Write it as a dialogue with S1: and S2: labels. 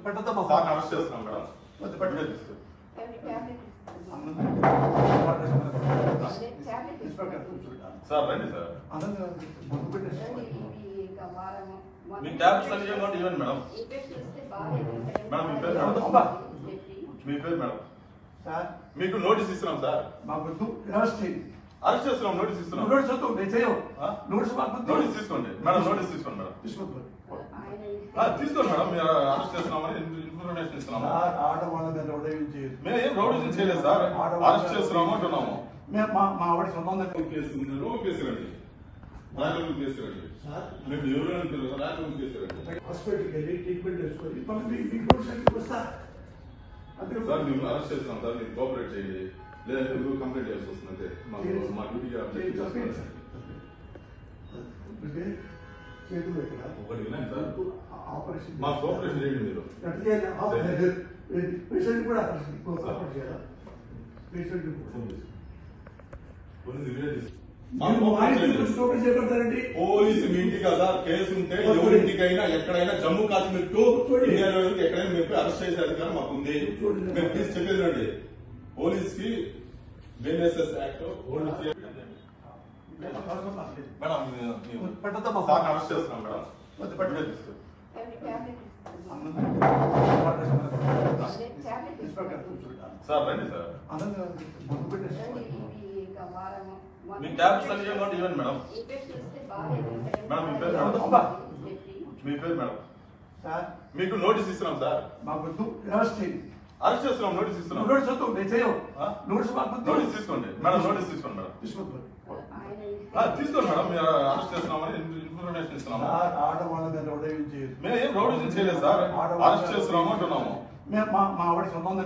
S1: పెట్టద్దమ్మా sir arrest చేస్తున్నాం madam పెట్టలేదు sir రండి సార్ మీ ట్యాబ్స్ అన్ని ఇవ్వండి మేడం మేడం మీ పేరు మేడం
S2: సార్
S1: మీకు నోటీస్ ఇస్తున్నాం సార్
S2: మాకు అరెస్ట్
S1: చేస్తున్నాం నోటీస్ ఇస్తున్నాం
S2: నోటీస్ వద్దు నేను చేయవు నోటీస్
S1: నోటీస్ తీసుకోండి మేడం నోటీస్ తీసుకోండి మేడం
S2: తీసుకోండి
S1: తీసుకోండి మేడం మీరు అరెస్ట్ చేస్తున్నామని ఇన్ఫర్మేషన్ ఇస్తున్నాము
S2: ఆడవాళ్ళ మీద ఉదయం చేయదు
S1: మేము ఏం రౌడీ చేయలేదు సార్ అరెస్ట్ చేస్తున్నాము అంటున్నాము
S2: మా ఆవిడ సొంతంగా
S1: కేసు రండి రాజకీయ కేసు రండి మేము ఎవరైనా రాజకీయ కేసు రండి
S2: హాస్పిటల్కి వెళ్ళి ట్రీట్మెంట్ చేసుకొని మీకు వస్తా అంతే
S1: సార్ మేము అరెస్ట్ చేస్తున్నాం సార్ మీరు కోఆపరేట్ చేయండి లేదంటే మీరు కంప్లైంట్ చేయాల్సి వస్తుంది అంతే మా డ్యూటీ
S2: చేతులు ఇక్కడ
S1: ఒకటి వినండి సార్
S2: ఆపరేషన్
S1: మా కోఆపరేషన్ చేయండి మీరు
S2: పేషెంట్ కూడా ఆపరేషన్ చేయాలి పేషెంట్ చేపడతారండి
S1: పోలీసు మీ ఇంటికి కదా కేసు ఉంటే ఎవరింటికైనా ఎక్కడైనా జమ్మూ కాశ్మీర్ టు ఇండియాలో ఎక్కడైనా మీరు అరెస్ట్ చేసే అధికారం మాకు ఉంది మేము ప్లీజ్ చెప్పేది రండి పోలీస్ కి బిఎన్ఎస్ఎస్ యాక్ట్ మేడం
S2: పెట్టద్దమ్మా
S1: సార్ అరెస్ట్ చేస్తున్నాం మేడం పెట్టలేదు సార్ రండి సార్ మీ ట్యాబ్స్ అన్ని ఇవ్వండి మేడం మీ పేరు మేడం
S2: సార్
S1: మీకు నోటీస్ ఇస్తున్నాం సార్
S2: మాకు అరెస్ట్
S1: చేస్తున్నాం నోటీస్ ఇస్తున్నాం
S2: నోటీస్ వద్దు నేను చేయవు
S1: నోటీస్ తీసుకోండి మేడం నోటీస్ తీసుకోండి మేడం
S2: తీసుకోండి
S1: తీసుకోండి మేడం మీరు అరెస్ట్ చేస్తున్నామని ఇన్ఫర్మేషన్ ఇస్తున్నాము
S2: ఆడవాళ్ళ మీద ఉదయం చేయదు
S1: మేము ఏం రౌడీ చేయలేదు సార్ అరెస్ట్ చేస్తున్నాము అంటున్నాము
S2: మా ఆవిడ సొంతంగా